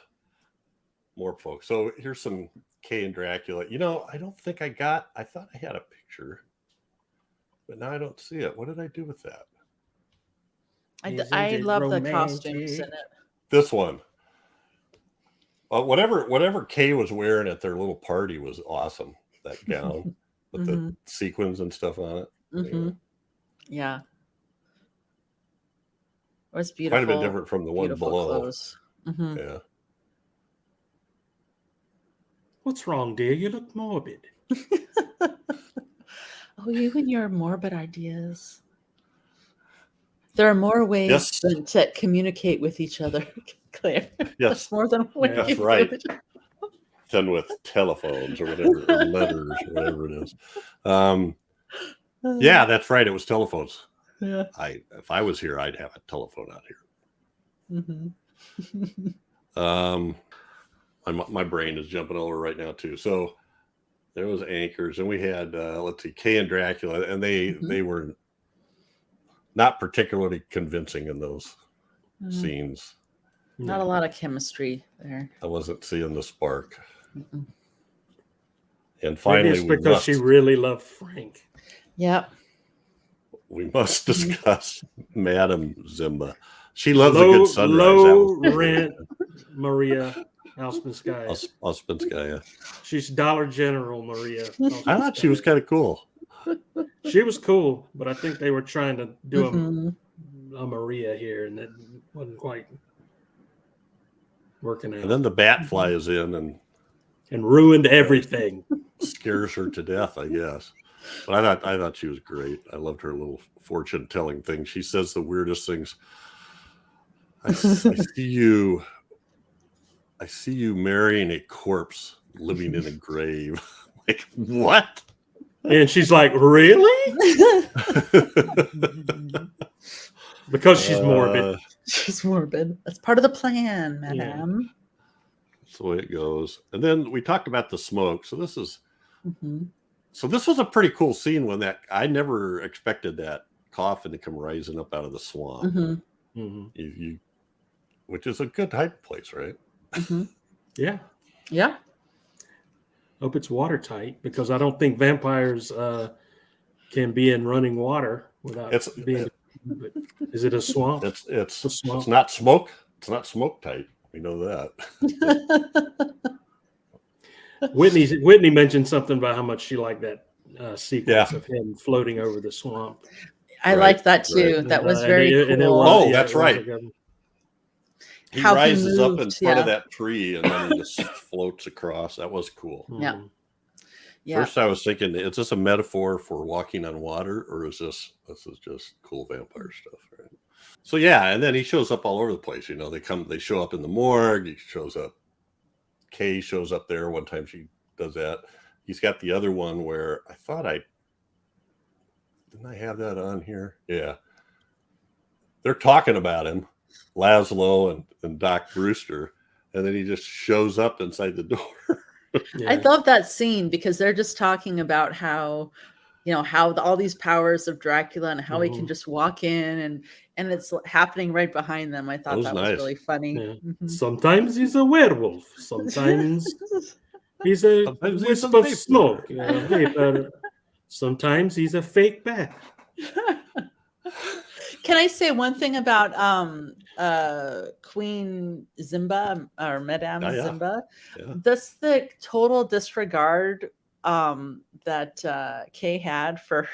more folks. So here's some Kay and Dracula. I don't think I thought I had a picture, but now I don't see it. What did I do with that? I love the costumes in it. This one. Whatever Kay was wearing at their little party was awesome. That gown with the sequins and stuff on it. Anyway. Yeah. It was beautiful. Quite a bit different from the one below. Yeah. What's wrong, dear? You look morbid. Oh, you and your morbid ideas. There are more ways Yes. than to communicate with each other, Claire. Yes. That's more than one Yeah. way. That's right. Done with telephones or whatever, or letters or whatever it is. Yeah, that's right. It was telephones. Yeah. If I was here, I'd have a telephone out here. Mm-hmm. My brain is jumping over right now too. So there was Anchors, and we had let's see, Kay and Dracula, and they were not particularly convincing in those scenes. Not a lot of chemistry there. I wasn't seeing the spark. Mm-mm. And Maybe finally, it's because she really loved Frank. Yep. we must discuss Madame Zimba. She loves a Low, good sunrise. low rent Maria Alspinskaya. Ospinskaya. She's Dollar General Maria. I thought she was kind of cool. She was cool, but I think they were trying to do Mhm. a Maria here, and it wasn't quite working out. And then the bat flies in and ruined everything. scares her to death, I guess. But I thought she was great. I loved her little fortune telling thing. She says the weirdest things. I see you marrying a corpse living in a grave. Like, what? And she's like, really? Because she's morbid. She's morbid. That's part of the plan, madame. That's the way it goes. And then we talked about the smoke. So this is Mm-hmm. so this was a pretty cool scene when I never expected that coffin to come rising up out of the swamp. Mm-hmm. Mm-hmm. Which is a good hiding place, right? Mm-hmm. Yeah. Yeah. Hope it's watertight, because I don't think vampires can be in running water without being. Is it a swamp? It's A swamp. it's not smoke. It's not smoke tight. We know that. Whitney mentioned something about how much she liked that sequence of him floating over the swamp. I liked that too. Right. That was And very cool. Oh, that's right. He How he rises up in moved, front of that tree and then he just floats across. That was cool. Yeah. Yeah. First, I was thinking, is this a metaphor for walking on water, or is this is just cool vampire stuff, right? So yeah, and then he shows up all over the place. You know, they show up in the morgue. He shows up. Kay shows up there one time. She does that. He's got the other one where I thought didn't I have that on here? Yeah, they're talking about him, Laszlo and Doc Brewster, and then he just shows up inside the door. I love that scene because they're just talking about how, how all these powers of Dracula and how he can just walk in and it's happening right behind them. I thought that was really funny. Yeah. Mm-hmm. Sometimes he's a werewolf. Sometimes he's a wisp of smoke. Vapor. Sometimes he's a fake bat. Can I say one thing about Queen Zimba or Madame Zimba? Yeah. That's the total disregard that Kay had for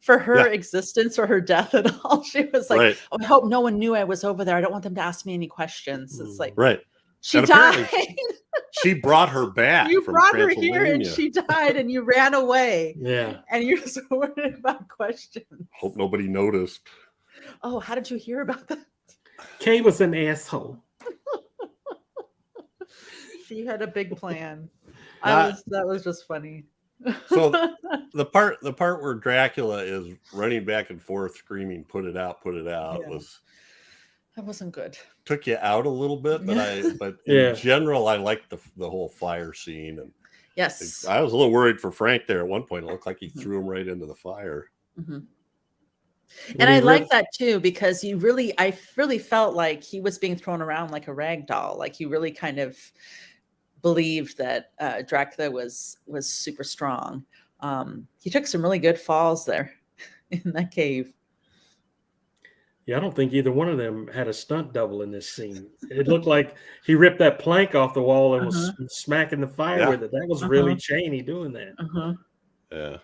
her existence or her death at all. She was like, oh, I hope no one knew I was over there. I don't want them to ask me any questions. It's like, she died. She brought her back. You from brought her here and she died and you ran away. Yeah. And you're just worried about questions. Hope nobody noticed. Oh, how did you hear about that? Kay was an asshole. She had a big plan. That was just funny. So the part where Dracula is running back and forth screaming, put it out, that wasn't good. Took you out a little bit, but in general, I liked the whole fire scene. And yes, I was a little worried for Frank there at one point. It looked like he threw him right into the fire. Mm-hmm. And I like that too, because I really felt like he was being thrown around like a rag doll. Like he really kind of believed that Dracula was super strong. He took some really good falls there in that cave. Yeah, I don't think either one of them had a stunt double in this scene. It looked like he ripped that plank off the wall and was smacking the fire with it. That was really Chaney doing that. Yeah.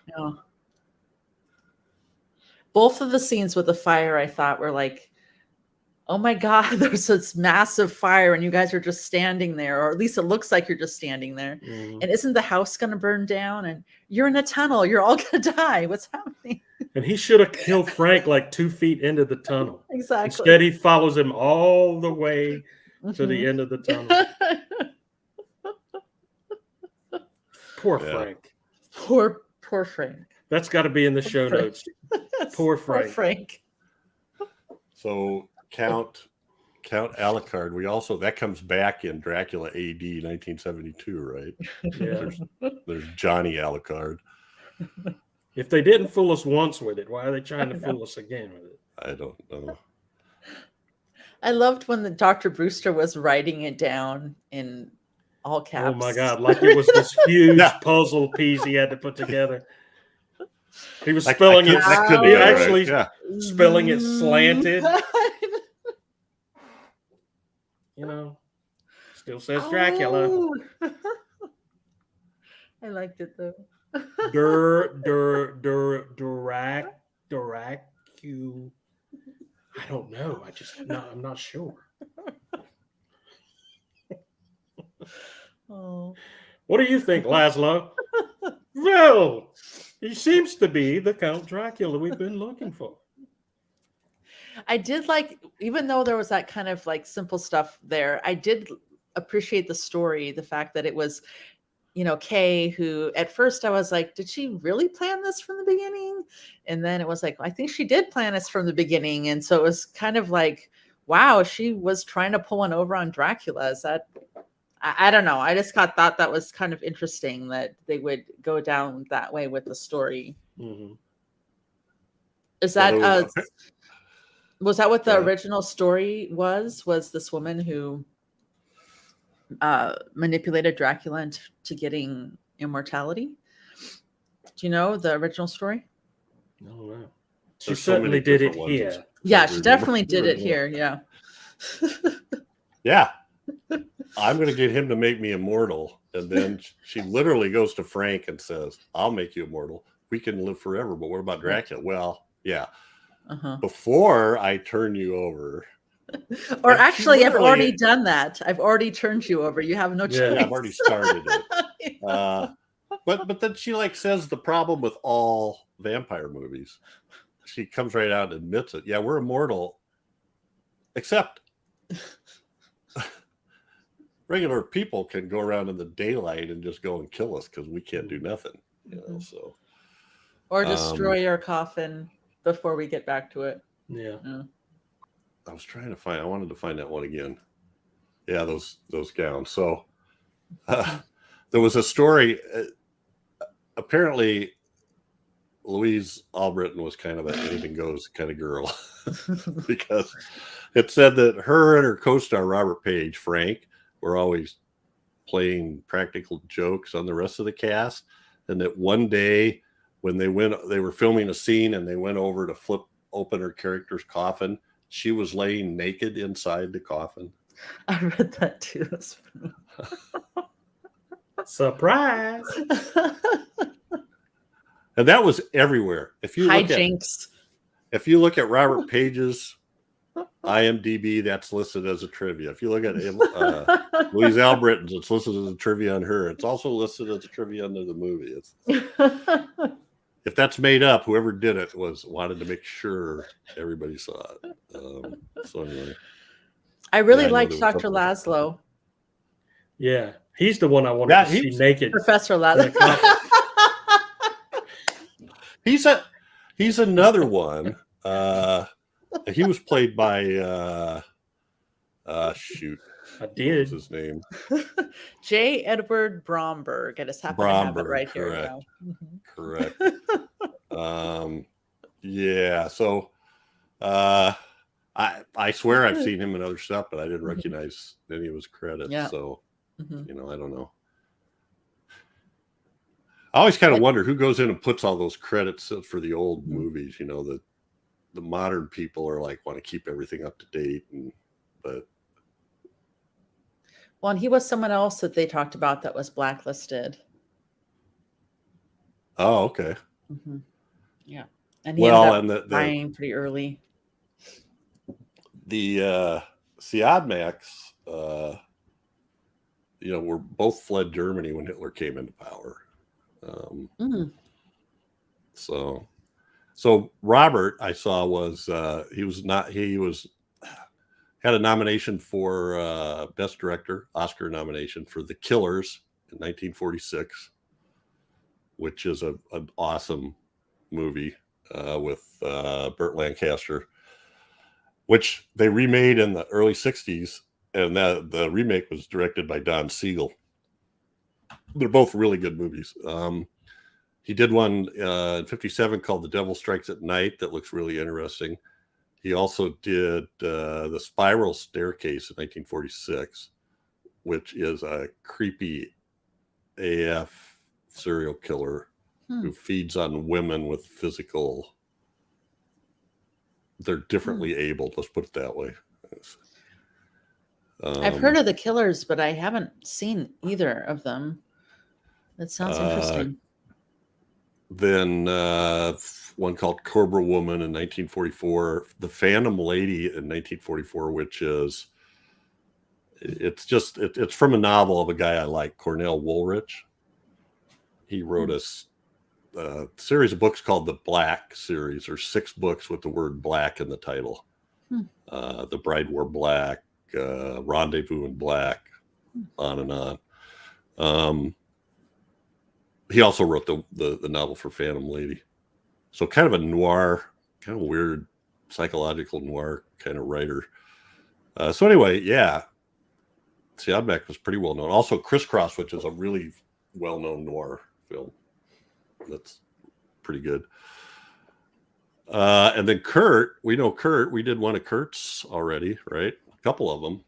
Both of the scenes with the fire, I thought, were like, oh my God, there's this massive fire and you guys are just standing there, or at least it looks like you're just standing there. And isn't the house going to burn down? And you're in a tunnel. You're all going to die. What's happening? And he should have killed Frank like 2 feet into the tunnel. Exactly. Instead, he follows him all the way to the end of the tunnel. Poor Yeah. Frank. Poor Frank. That's got to be in the show Frank. notes. Poor Frank. Poor Frank. So Count Alucard, that comes back in Dracula AD 1972, right? Yeah. There's Johnny Alucard. If they didn't fool us once with it, why are they trying to fool us again with it? I don't know. I loved when the Dr. Brewster was writing it down in all caps. Oh my God, like it was this huge puzzle piece he had to put together. He was spelling it. He actually spelling it slanted. You know, still says Dracula. Oh. I liked it though. Duracu. I don't know. I'm not sure. Oh. What do you think, Laszlo? Well, he seems to be the Count Dracula we've been looking for. I did like, even though there was that kind of like simple stuff there, I did appreciate the story, the fact that it was, Kay, who at first I was like, did she really plan this from the beginning? And then it was like, I think she did plan this from the beginning. And so it was kind of like, wow, she was trying to pull one over on Dracula. Is that, I don't know. I just thought that was kind of interesting that they would go down that way with the story. Mm-hmm. Is that, was that what the original story was? Was this woman who manipulated Dracula into getting immortality? Do you know the original story? No, wow. She There's certainly so did it different here. ones. Yeah, she definitely did it here. Yeah. Yeah. I'm going to get him to make me immortal. And then she literally goes to Frank and says, I'll make you immortal. We can live forever. But what about Dracula? Well, yeah. Before I turn you over. Or actually, I've already done that. I've already turned you over. You have no choice. Yeah, I've already started it. But then she says the problem with all vampire movies. She comes right out and admits it. Yeah, we're immortal. Except regular people can go around in the daylight and just go and kill us because we can't do nothing. So. Or destroy your coffin before we get back to it. Yeah. I was trying to find. I wanted to find that one again. Yeah, those gowns. So there was a story. Apparently, Louise Albritton was kind of an anything goes kind of girl because it said that her and her co-star Robert Page, Frank, were always playing practical jokes on the rest of the cast, and that one day when they were filming a scene and they went over to flip open her character's coffin. She was laying naked inside the coffin. I read that too. Surprise. And that was everywhere. If you look at Robert Page's IMDb, that's listed as a trivia. If you look at Louise Albritton's, it's listed as a trivia on her. It's also listed as a trivia under the movie. If that's made up, whoever did it wanted to make sure everybody saw it. So anyway, I really liked Dr. Laszlo. Yeah, he's the one I wanted to see naked. Professor Laszlo. He's another one. He was played by I did. What's his name? J. Edward Bromberg. I just happen to have it right here now. Correct. Yeah. So I swear I've seen him in other stuff, but I didn't recognize any of his credits. Yeah. So I don't know. I always kind of wonder who goes in and puts all those credits for the old movies. The modern people are want to keep everything up to date, Well, and he was someone else that they talked about that was blacklisted. Oh, okay. Yeah, and he ended up dying pretty early. The Siadmacs, were both fled Germany when Hitler came into power. So So Robert, I saw was had a nomination for Best Director, Oscar nomination for The Killers in 1946, which is an awesome movie with Burt Lancaster, which they remade in the early 60s, and the remake was directed by Don Siegel. They're both really good movies. He did one in 57 called The Devil Strikes at Night that looks really interesting. He also did The Spiral Staircase in 1946, which is a creepy AF serial killer who feeds on women with physical. They're differently abled. Let's put it that way. I've heard of The Killers, but I haven't seen either of them. That sounds interesting. Then one called Cobra Woman in 1944, The Phantom Lady in 1944, which is it's from a novel of a guy I like, Cornell Woolrich. He wrote a series of books called the Black series, or 6 books with the word black in the title. The Bride Wore Black, Rendezvous in Black, on and on. He also wrote the novel for Phantom Lady. So kind of a noir, kind of weird psychological noir kind of writer. So anyway, yeah. Siodmak was pretty well known. Also Crisscross, which is a really well-known noir film. That's pretty good. And then Kurt, we know Kurt. We did one of Kurt's already, right? A couple of them.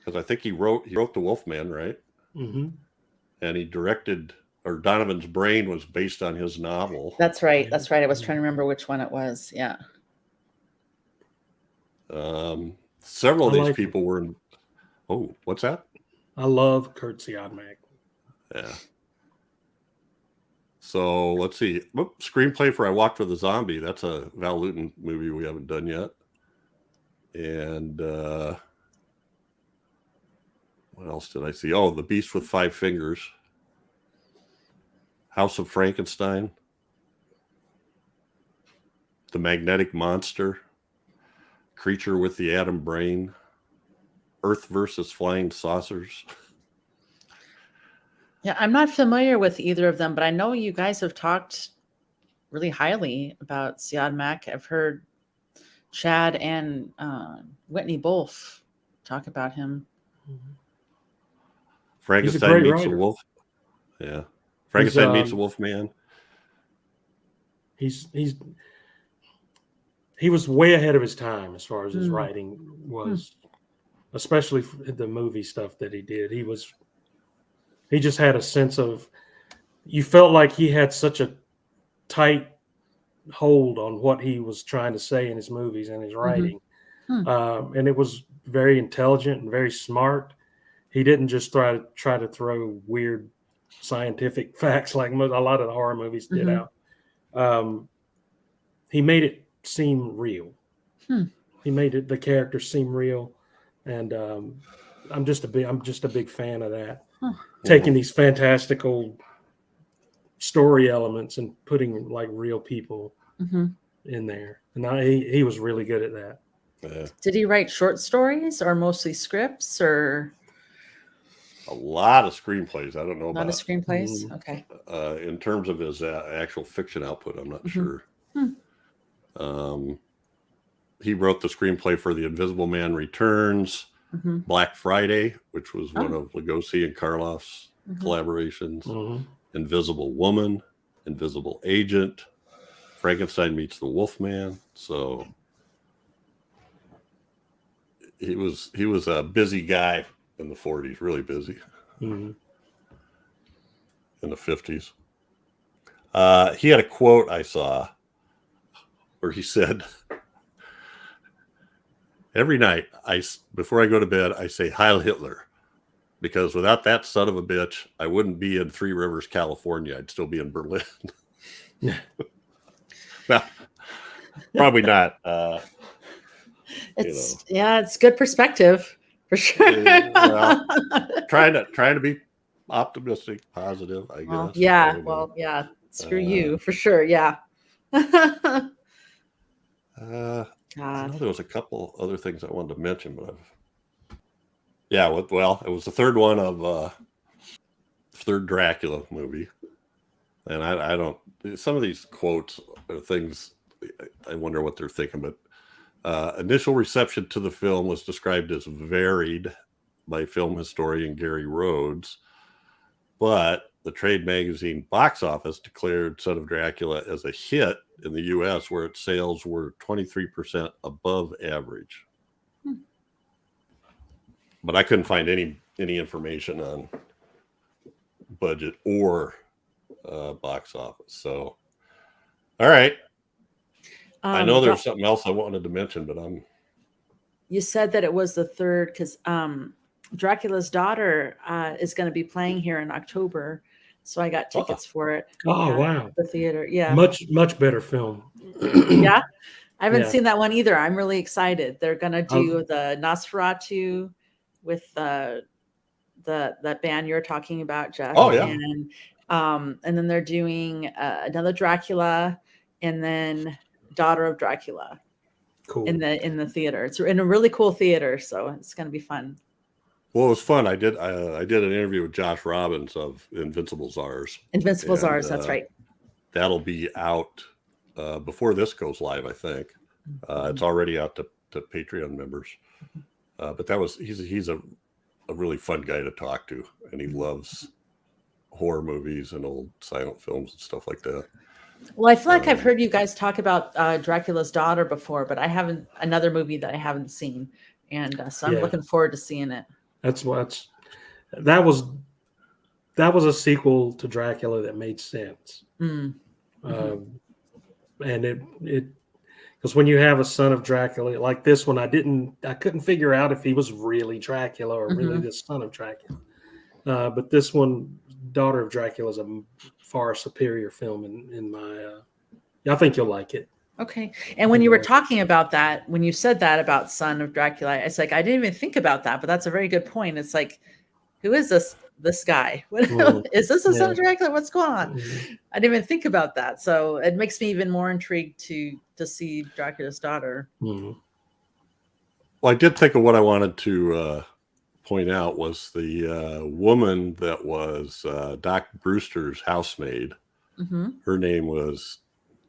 Because I think he wrote The Wolfman, right? And he directed, or Donovan's Brain was based on his novel. That's right. That's right. I was trying to remember which one it was. Yeah. Several of these people were in. Oh, what's that? I love Kurt Siodmak. Yeah. So let's see. Screenplay for I Walked with a Zombie. That's a Val Lewton movie we haven't done yet. And what else did I see? Oh, The Beast with Five Fingers. House of Frankenstein. The Magnetic Monster. Creature with the Atom Brain. Earth versus Flying Saucers. Yeah, I'm not familiar with either of them, but I know you guys have talked really highly about Siodmak. I've heard Chad and Whitney both talk about him. Frankenstein meets the Wolf. Yeah. Frankenstein meets the Wolfman. He was way ahead of his time as far as his writing was, especially the movie stuff that he did. He just had a sense of, you felt like he had such a tight hold on what he was trying to say in his movies and his writing. And it was very intelligent and very smart. He didn't just try to throw weird scientific facts like a lot of the horror movies did out. He made it seem real. He made the characters seem real, and I'm just a big fan of that. Taking these fantastical story elements and putting like real people in there, and he was really good at that. Did he write short stories or mostly scripts, or a lot of screenplays? I don't know about a lot of screenplays. Okay. In terms of his actual fiction output, I'm not sure. He wrote the screenplay for The Invisible Man Returns, Black Friday, which was one of Lugosi and Karloff's collaborations, Invisible Woman, Invisible Agent, Frankenstein Meets the Wolfman. So he was a busy guy in the 40s, really busy. In the 50s. He had a quote I saw where he said, every night before I go to bed, I say Heil Hitler, because without that son of a bitch, I wouldn't be in Three Rivers, California. I'd still be in Berlin. Well, probably not. It's good perspective for sure. Trying to be optimistic, positive, I guess. Well, Screw you, for sure. Yeah. I God. know there was a couple other things I wanted to mention, but well, it was the third one of third Dracula movie, and I don't. Some of these quotes are things I wonder what they're thinking. But initial reception to the film was described as varied by film historian Gary Rhodes, but the trade magazine Box Office declared Son of Dracula as a hit in the U.S., where its sales were 23% above average. But I couldn't find any information on budget or box office. So, all right. I know there's something else I wanted to mention, but You said that it was the third because Dracula's Daughter is going to be playing here in October. So I got tickets for it. Oh, wow. The theater. Yeah. Much better film. Yeah. I haven't seen that one either. I'm really excited. They're going to do the Nosferatu with that band you're talking about, Jeff. Oh, yeah. And then they're doing another Dracula and then Daughter of Dracula. Cool. In the theater. It's in a really cool theater, so it's going to be fun. Well, it was fun. I did an interview with Josh Robbins of Invincible Czars. Invincible Czars, that's right. That'll be out before this goes live, I think. It's already out to Patreon members. But he's a really fun guy to talk to, and he loves horror movies and old silent films and stuff like that. Well, I feel like I've heard you guys talk about Dracula's Daughter before, but I haven't. Another movie that I haven't seen, and so I'm looking forward to seeing it. That was a sequel to Dracula that made sense. And it because when you have a Son of Dracula like this one, I couldn't figure out if he was really Dracula or really the son of Dracula. But this one, Daughter of Dracula, is a far superior film in my. I think you'll like it. Okay. And when you were talking about that, when you said that about Son of Dracula, it's like I didn't even think about that, but that's a very good point. It's like, who is this guy? Is this a Son of Dracula? What's going on? I didn't even think about that. So it makes me even more intrigued to see Dracula's Daughter. Well, I did think of what I wanted to point out was the woman that was Doc Brewster's housemaid. Her name was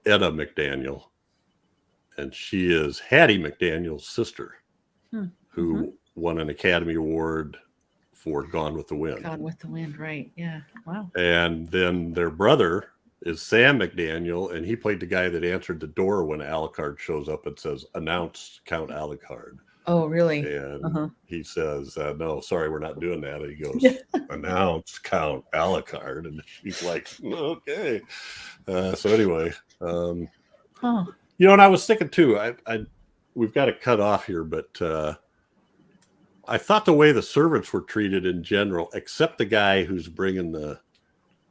Etta McDaniel, and she is Hattie McDaniel's sister, who won an Academy Award for Gone with the Wind. Gone with the Wind, right? Yeah. Wow. And then their brother is Sam McDaniel, and he played the guy that answered the door when Alucard shows up and says, "Announce Count Alucard." Oh, really? And he says, "No, sorry, we're not doing that." And he goes, "Announce Count Alucard." And she's like, "Okay." So anyway, and I was thinking too, we've got to cut off here, but I thought the way the servants were treated in general, except the guy who's bringing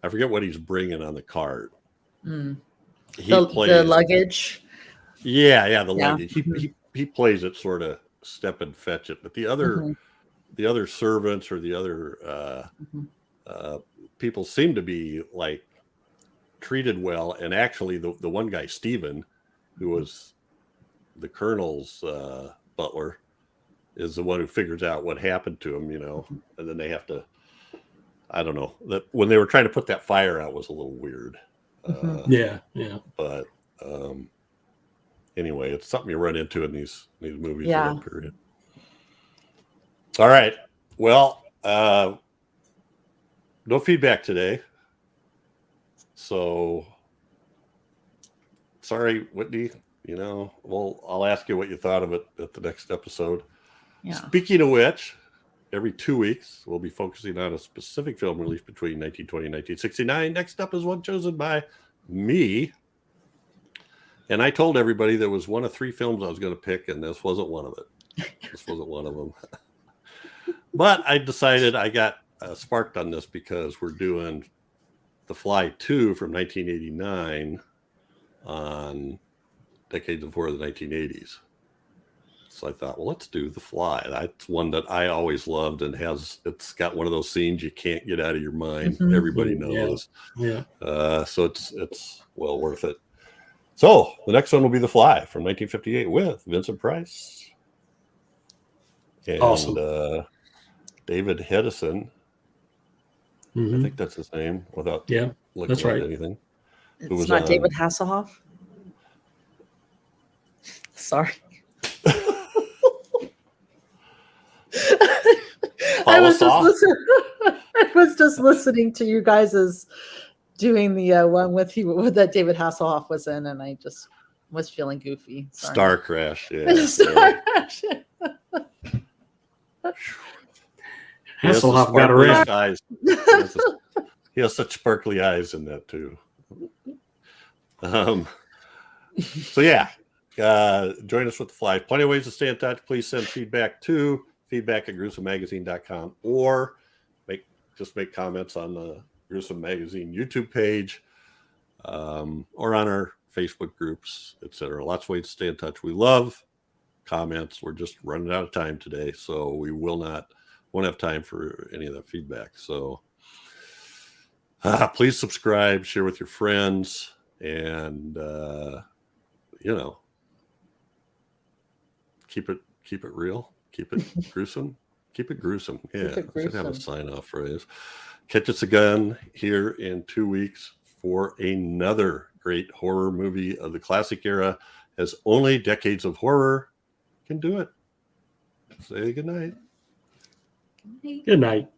I forget what he's bringing on the cart. The luggage. Yeah, the luggage. He plays it sort of step and fetch it, but the other servants or the other people seem to be like treated well. And actually, the one guy, Stephen, who was the colonel's butler, is the one who figures out what happened to him, and then they have to. I don't know, that when they were trying to put that fire out was a little weird. Yeah. But anyway, it's something you run into in these movies. Yeah. Of that period. All right. Well, no feedback today. So sorry, Whitney. I'll ask you what you thought of it at the next episode. Yeah. Speaking of which, every 2 weeks, we'll be focusing on a specific film released between 1920 and 1969. Next up is one chosen by me. And I told everybody there was one of 3 films I was going to pick, and this wasn't one of it. This wasn't one of them. But I decided I got sparked on this because we're doing The Fly 2 from 1989 on decades before the 1980s. So I thought, well, let's do The Fly. That's one that I always loved, and it's got one of those scenes you can't get out of your mind. Mhm. Everybody Yeah. knows. Yeah. So it's well worth it. So the next one will be The Fly from 1958 with Vincent Price and Awesome. David Hedison. I Mhm. think that's his name without Yeah. looking that's at right. anything. It's was not on- David Hasselhoff. Sorry. I was just listening. I was just listening to you guys' doing the one with that David Hasselhoff was in, and I just was feeling goofy. Sorry. Star Crash. Yeah. Star Crash. He has the Hasselhoff got around. sparkliest eyes. He has such sparkly eyes in that too. So yeah, join us with The Fly. Plenty of ways to stay in touch. Please send feedback to feedback@gruesomemagazine.com or make comments on the Gruesome Magazine YouTube page or on our Facebook groups, etc. Lots of ways to stay in touch. We love comments. We're just running out of time today, so we won't have time for any of that feedback. So please subscribe, share with your friends, and keep it real, keep it gruesome, keep it gruesome. Yeah, I should have a sign-off phrase. Catch us again here in 2 weeks for another great horror movie of the classic era, as only decades of horror can do it. Say good night. Good night.